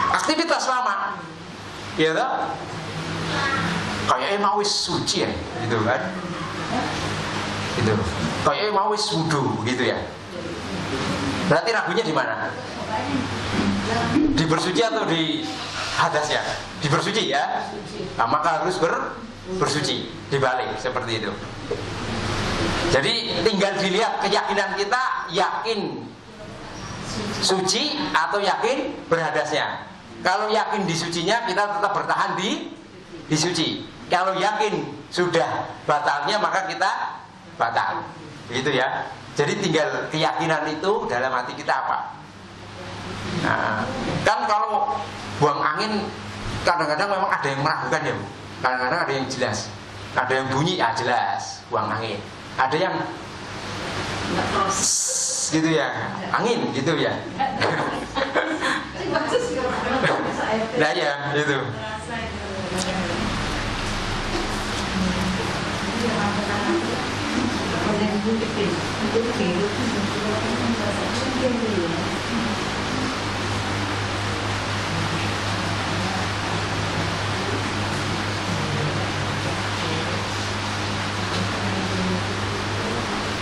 aktivitas lama, ya toh, kayak mau wis suci ya, gitu kan? Gitu, kayak mau wis wudu, gitu ya. Berarti ragunya di mana? Di bersuci atau di hadasnya? Di bersuci ya. Nah, maka harus bersuci, dibalik seperti itu. Jadi tinggal dilihat keyakinan kita, yakin suci atau yakin berhadasnya. Kalau yakin di sucinya, kita tetap bertahan di suci. Kalau yakin sudah batalnya, maka kita batal. Gitu ya. Jadi tinggal keyakinan itu dalam hati kita apa. Nah, kan kalau buang angin kadang-kadang memang ada yang meragukan ya, Bu. Kadang-kadang ada yang jelas, ada yang bunyi ya jelas buang angin. Ada yang gitu ya, angin gitu ya. Nah ya, gitu.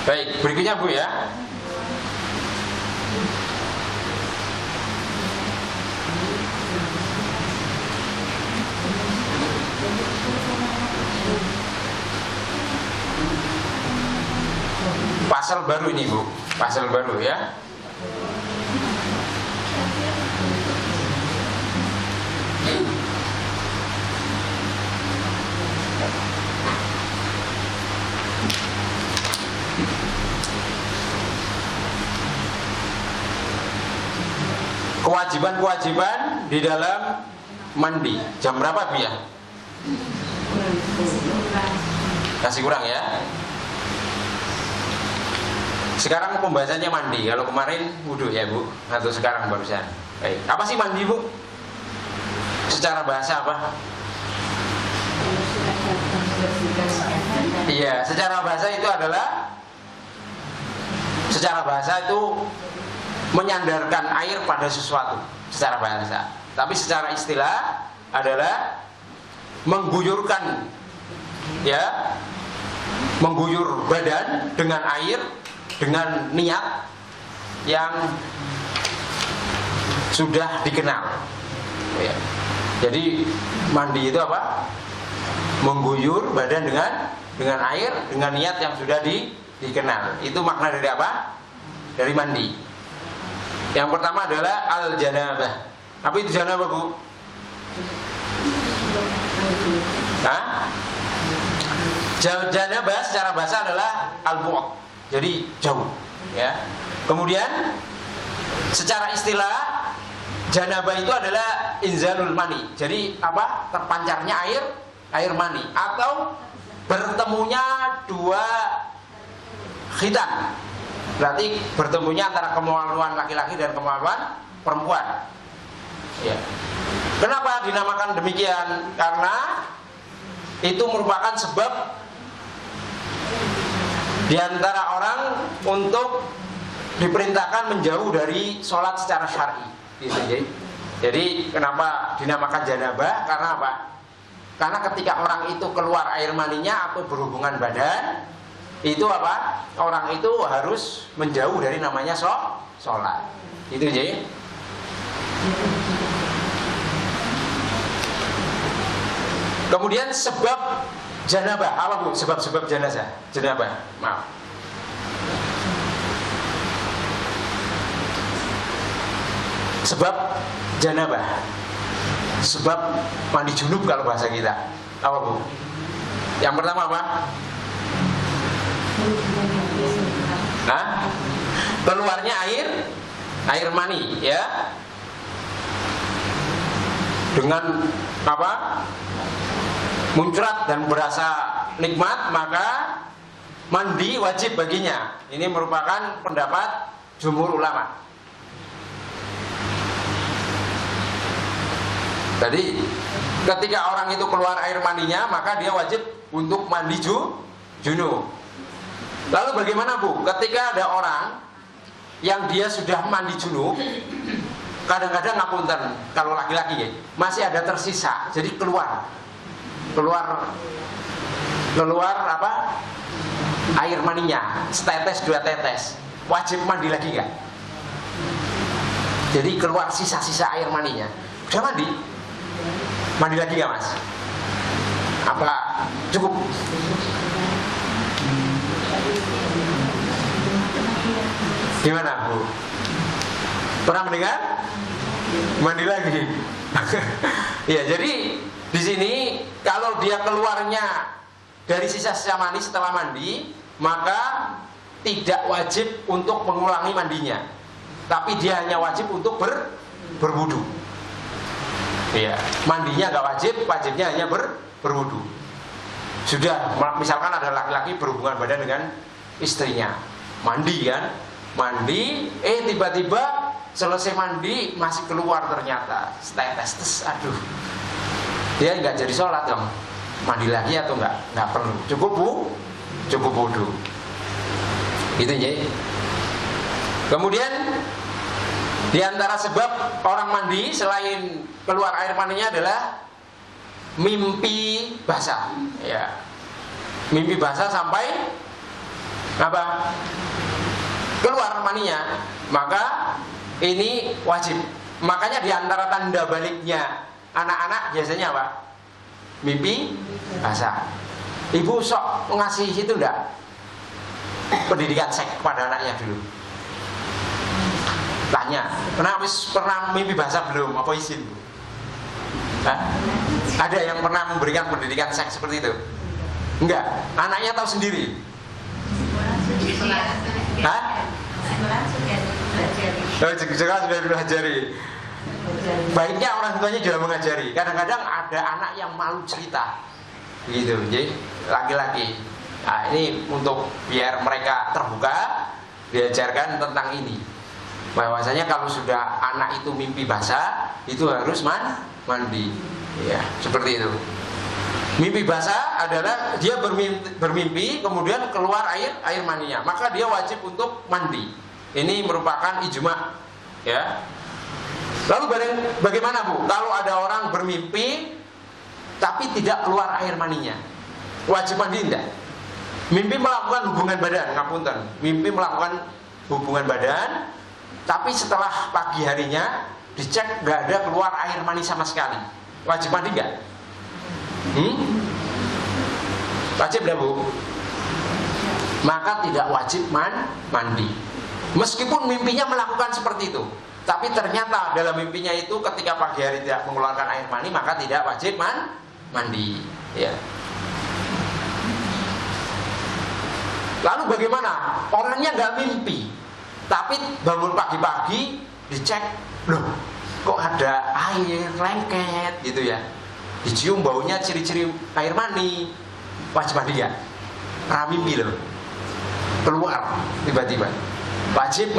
Baik, berikutnya Bu ya. Pasal baru ini, Bu. Pasal baru ya. Kewajiban-kewajiban di dalam mandi. Jam berapa, Bu ya? Kasih kurang ya. Sekarang pembahasannya mandi. Kalau kemarin wudu ya, Bu, atau sekarang barusan. Baik. Apa sih mandi, Bu? Secara bahasa apa? Iya, secara bahasa itu adalah, secara bahasa itu menyandarkan air pada sesuatu secara bahasa. Tapi secara istilah adalah mengguyurkan, ya, mengguyur badan dengan air dengan niat yang sudah dikenal. Ya. Jadi mandi itu apa? Mengguyur badan dengan air dengan niat yang sudah dikenal. Itu makna dari apa? Dari mandi. Yang pertama adalah al-janabah. Apa itu janabah, Bu? Hah? Janabah secara bahasa adalah al-bu'd. Jadi jauh, ya. Kemudian secara istilah janabah itu adalah inzalul mani. Jadi apa? Terpancarnya air mani atau bertemunya dua khitan. Berarti bertemunya antara kemaluan laki-laki dan kemaluan perempuan. Ya. Kenapa dinamakan demikian? Karena itu merupakan sebab di antara orang untuk diperintahkan menjauh dari sholat secara syar'i. Gitu, jadi kenapa dinamakan janabah? Karena apa? Karena ketika orang itu keluar air maninya atau berhubungan badan, itu apa? Orang itu harus menjauh dari namanya sholat. Itu jadi. Kemudian sebab janabah apa bu? Sebab-sebab janabah. Maaf. Sebab janabah. Sebab mandi junub kalau bahasa kita. Apa bu? Yang pertama apa? Nah, keluarnya air mani, ya. Dengan apa? Muncrat dan berasa nikmat, maka mandi wajib baginya. Ini merupakan pendapat jumhur ulama. Jadi ketika orang itu keluar air mandinya, maka dia wajib untuk mandi junub. Lalu bagaimana bu? Ketika ada orang yang dia sudah mandi junub, kadang-kadang ngapunten, kalau laki-laki ya, masih ada tersisa, jadi keluar apa? Air maninya, setetes 2 tetes, wajib mandi lagi nggak? Jadi keluar sisa-sisa air maninya, udah mandi lagi nggak mas? Apa cukup? Gimana bu? Pernah mendengar? Mandi lagi. Ya, jadi di sini kalau dia keluarnya dari sisa-sisa mani setelah mandi, maka tidak wajib untuk mengulangi mandinya, tapi dia hanya wajib untuk berwudu. Ya, mandinya nggak wajib, wajibnya hanya berwudu. Sudah, misalkan ada laki-laki berhubungan badan dengan istrinya, mandi kan? Mandi, tiba-tiba selesai mandi masih keluar ternyata setetes, aduh, dia nggak jadi sholat dong. Mandi lagi atau nggak perlu, cukup wudu. Gitu ya. Kemudian di antara sebab orang mandi selain keluar air maninya adalah mimpi basah. Ya, mimpi basah sampai apa? Keluar maninya, maka ini wajib. Makanya di antara tanda baliknya anak-anak biasanya apa? Mimpi basah. Ibu sok ngasih itu enggak? Pendidikan seks pada anaknya dulu. Tanya, pernah mimpi basah belum? Apa izin? Hah? Ada yang pernah memberikan pendidikan seks seperti itu? Enggak, anaknya tahu sendiri. Hah? Sekolah sudah dilajari. Baiknya orang tuanya juga mengajari. Kadang-kadang ada anak yang malu cerita, gitu. Jadi laki-laki. Nah, ini untuk biar mereka terbuka, diajarkan tentang ini. Bahwasanya kalau sudah anak itu mimpi basah, itu harus mandi. Ya, seperti itu. Mimpi basah adalah dia bermimpi kemudian keluar air maninya, maka dia wajib untuk mandi. Ini merupakan ijma, ya. Lalu bagaimana bu? Kalau ada orang bermimpi tapi tidak keluar air maninya, wajib mandi enggak? Mimpi melakukan hubungan badan, ngapunten. Mimpi melakukan hubungan badan, tapi setelah pagi harinya dicek nggak ada keluar air mani sama sekali, wajib mandi enggak? Wajib dah bu? Maka tidak wajib mandi. Meskipun mimpinya melakukan seperti itu, tapi ternyata dalam mimpinya itu ketika pagi hari tidak mengeluarkan air mani, maka tidak wajib mandi. Ya. Lalu bagaimana? Orangnya nggak mimpi, tapi bangun pagi-pagi dicek, loh kok ada air lengket gitu ya, dicium baunya ciri-ciri air mani, wajib mandi ya? Mimpi loh, keluar tiba-tiba, wajib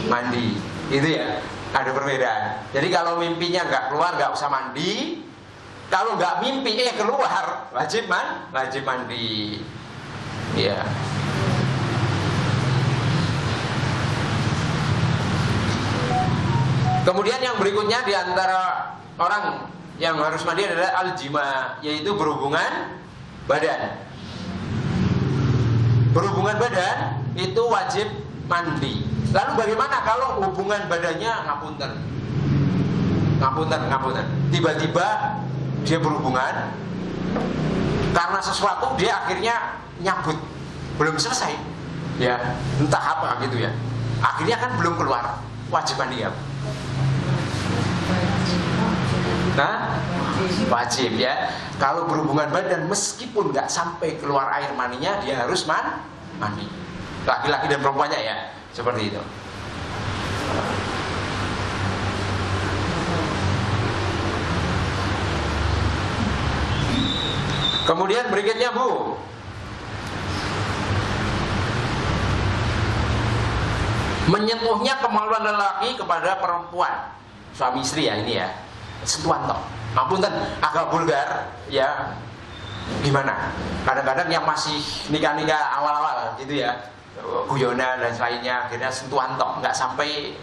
mandi, itu ya, ada perbedaan. Jadi kalau mimpinya nggak keluar nggak usah mandi, kalau nggak mimpi keluar wajib mandi, ya. Kemudian yang berikutnya di antara orang yang harus mandi adalah al-jima, yaitu berhubungan badan. Berhubungan badan itu wajib mandi. Lalu bagaimana kalau hubungan badannya ngapunten, tiba-tiba dia berhubungan karena sesuatu, dia akhirnya nyabut, belum selesai, ya entah apa gitu ya, akhirnya kan belum keluar, wajib mandi ya? Nah, wajib ya. Kalau berhubungan badan meskipun nggak sampai keluar air maninya, dia harus mandi. Laki-laki dan perempuannya ya, seperti itu. Kemudian berikutnya Bu, menyentuhnya kemaluan lelaki kepada perempuan, suami istri ya, ini ya, sentuhan toh. Apunten, agak vulgar ya. Gimana? Kadang-kadang yang masih nikah-nikah awal-awal gitu ya, guyonan dan lainnya, akhirnya sentuhan toh, nggak sampai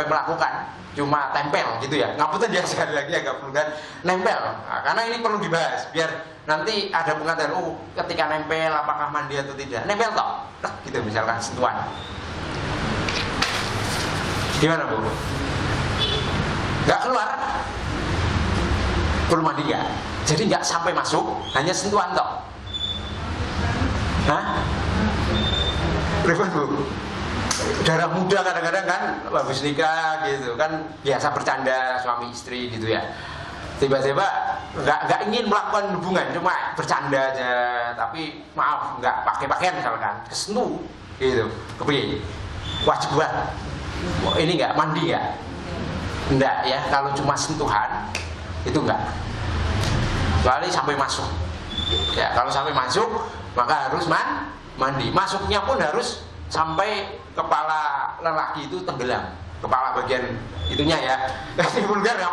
melakukan, cuma tempel gitu ya. Ngapunten ya, sekali lagi agak vulgar, nempel. Nah, karena ini perlu dibahas biar nanti ada pengetahuan, ketika nempel apakah mandi atau tidak. Nempel toh, gitu misalkan sentuhan. Gimana Bu? Nggak keluar, perlu mandi nggak? Jadi nggak sampai masuk, hanya sentuhan toh. Hah? Ribet Bu? Darah muda kadang-kadang kan habis nikah gitu kan, biasa bercanda suami istri gitu ya. Tiba-tiba nggak ingin melakukan hubungan, cuma bercanda aja, tapi maaf nggak pakai pakaian misalkan, kesentuh gitu, kepiye? Wajib banget. Ini nggak mandi ya? Enggak ya, kalau cuma sentuhan itu enggak, kecuali sampai masuk ya. Kalau sampai masuk maka harus mandi. Masuknya pun harus sampai kepala lelaki itu tenggelam, kepala bagian itunya ya. Ini vulgar ya,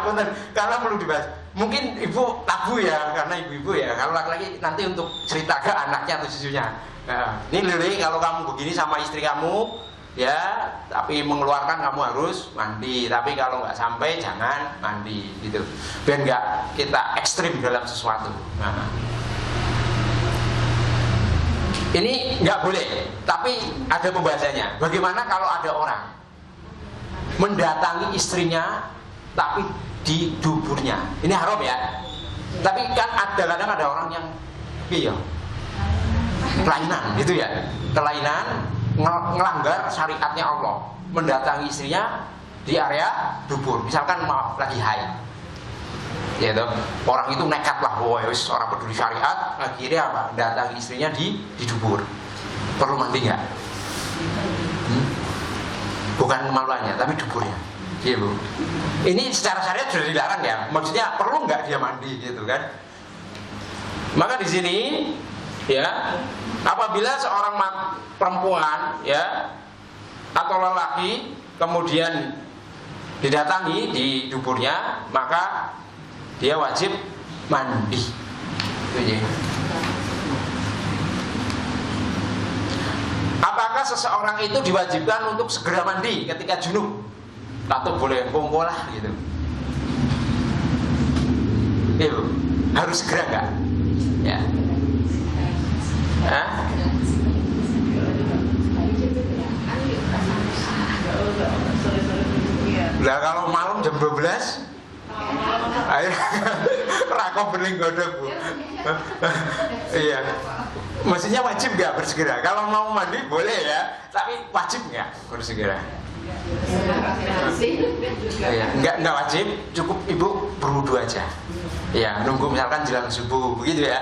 karena perlu dibahas. Mungkin ibu tabu ya, karena ibu-ibu ya. Kalau laki-laki nanti untuk cerita ke anaknya atau cucunya, ini Lili, kalau kamu begini sama istri kamu ya, tapi mengeluarkan kamu harus mandi, tapi kalau nggak sampai jangan mandi gitu, biar nggak kita ekstrim dalam sesuatu. Nah, ini nggak boleh, tapi ada pembahasannya. Bagaimana kalau ada orang mendatangi istrinya tapi di duburnya, ini haram ya. Tapi kan kadang ada orang yang kelainan gitu ya, kelainan, ngelanggar syariatnya Allah, mendatangi istrinya di area dubur, misalkan maaf lagi haid, ya toh, orang itu nekat lah, wes orang peduli syariat, akhirnya apa? Mendatangi istrinya di dubur, perlu mandi nggak? Bukan kemaluannya, tapi duburnya, iya Bu. Ini secara syariat sudah dilarang ya, maksudnya perlu nggak dia mandi gitu kan? Maka di sini ya, apabila seorang perempuan ya atau lelaki kemudian didatangi di duburnya, maka dia wajib mandi. Apakah seseorang itu diwajibkan untuk segera mandi ketika junub, atau boleh kongko lah gitu? Harus segera nggak? Ya. Lah kalau malam jam 12 ayo rakop bening godok Bu. Iya. Maksudnya wajib nggak bersegera? Kalau mau mandi boleh ya, tapi wajib nggak bersegera? Ya, nggak wajib, cukup ibu berwudu aja. Ya, nunggu misalkan jelang subuh begitu ya.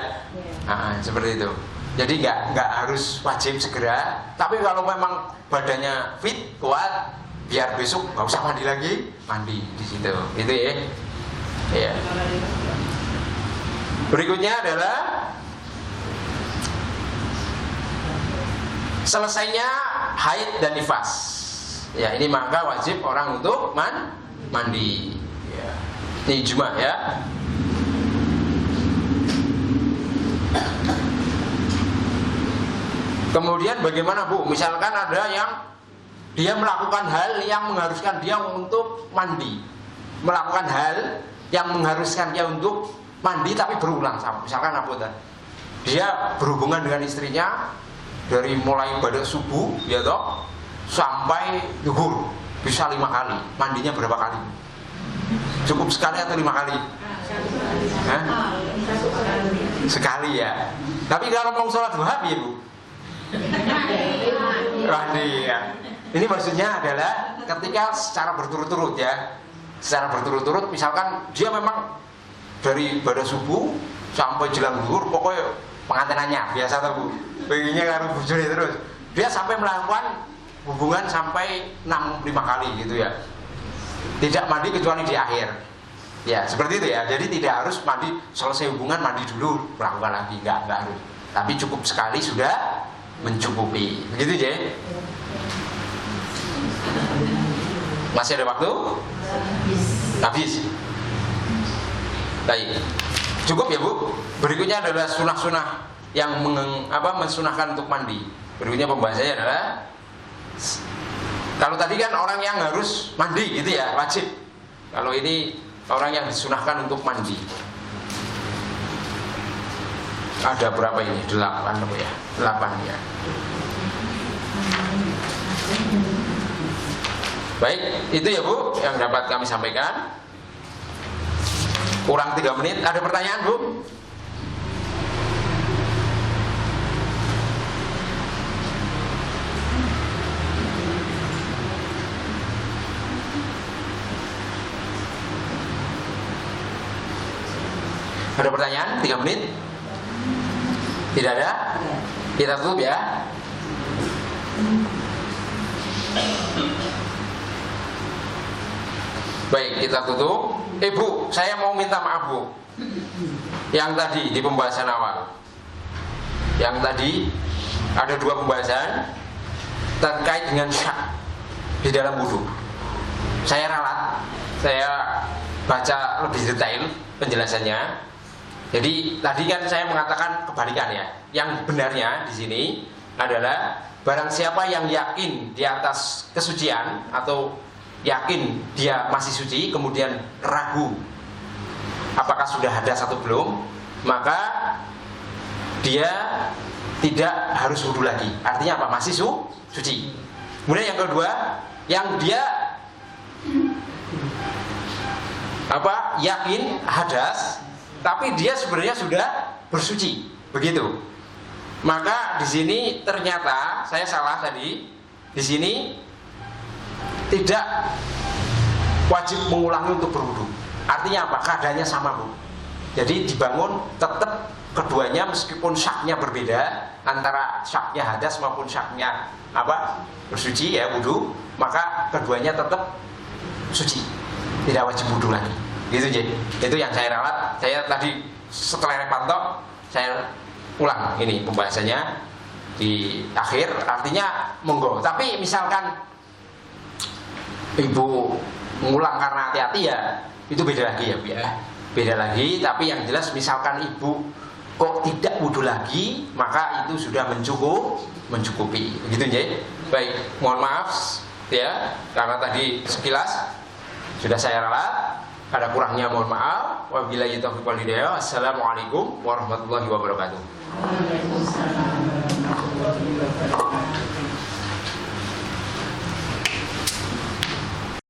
Seperti itu. Jadi nggak harus wajib segera. Tapi kalau memang badannya fit, kuat, biar besok nggak usah mandi lagi, mandi di situ, gitu ya. Ya. Berikutnya adalah selesainya haid dan nifas. Ya, ini maka wajib orang untuk mandi. Ya. Ini ijma ya. Kemudian bagaimana Bu? Misalkan ada yang dia melakukan hal yang mengharuskan dia untuk mandi, melakukan hal yang mengharuskan dia untuk mandi tapi berulang sama. Misalkan apa? Dia berhubungan dengan istrinya dari mulai pada subuh ya toh sampai zuhur bisa 5 kali. Mandinya berapa kali? Cukup sekali atau 5 kali? Hah? Sekali ya. Tapi kalau mau sholat duha ya Bu? Mandi ya. Ini maksudnya adalah ketika secara berturut-turut ya. Secara berturut-turut misalkan dia memang dari pada subuh sampai jelang zuhur pokoknya pengantinannya biasa tuh Bu. Pengennya karo bojone terus. Dia sampai melakukan hubungan sampai 5 kali gitu ya. Tidak mandi kecuali di akhir. Ya, seperti itu ya. Jadi tidak harus mandi selesai hubungan mandi dulu melakukan lagi, enggak harus. Tapi cukup sekali sudah mencukupi. Begitu ya. Masih ada waktu? Habis. Baik. Cukup ya Bu. Berikutnya adalah sunah-sunah yang mensunahkan untuk mandi. Berikutnya pembahasannya adalah kalau tadi kan orang yang harus mandi gitu ya, wajib. Kalau ini orang yang disunahkan untuk mandi. Ada berapa ini? 8 ya. 8 ya. Baik, itu ya Bu yang dapat kami sampaikan. Kurang 3 menit. Ada pertanyaan Bu? Ada pertanyaan? 3 menit? Tidak ada? Kita tutup ya. Baik, kita tutup. Bu, saya mau minta maaf Bu. Yang tadi di pembahasan awal, yang tadi ada 2 pembahasan terkait dengan syak di dalam wudu. Saya ralat, saya baca lebih detail penjelasannya. Jadi tadi kan saya mengatakan kebalikan ya. Yang benarnya di sini adalah barang siapa yang yakin di atas kesucian atau yakin dia masih suci kemudian ragu apakah sudah hadas atau belum, maka dia tidak harus wudu lagi. Artinya apa? Masih suci. Kemudian yang kedua, yang dia yakin hadas tapi dia sebenarnya sudah bersuci, begitu. Maka di sini ternyata saya salah tadi. Di sini tidak wajib mengulangi untuk berwudu. Artinya apa? Keadaannya sama Bu. Jadi dibangun tetap keduanya meskipun syaknya berbeda antara syaknya hadas maupun syaknya bersuci ya wudu, maka keduanya tetap suci. Tidak wajib wudu lagi. Gitu jadi. Itu yang saya ralat. Saya tadi setelah pantau saya ulang ini pembahasannya di akhir. Artinya monggo. Tapi misalkan Ibu mengulang karena hati-hati ya itu beda lagi ya Bu ya. Beda lagi. Tapi yang jelas misalkan Ibu kok tidak wudu lagi, maka itu sudah mencukupi. Begitu ya. Baik, mohon maaf ya karena tadi sekilas sudah saya ralat. Ada kurangnya mohon maaf. Wabillahi taufiq wal hidayah. Assalamualaikum warahmatullahi wabarakatuh.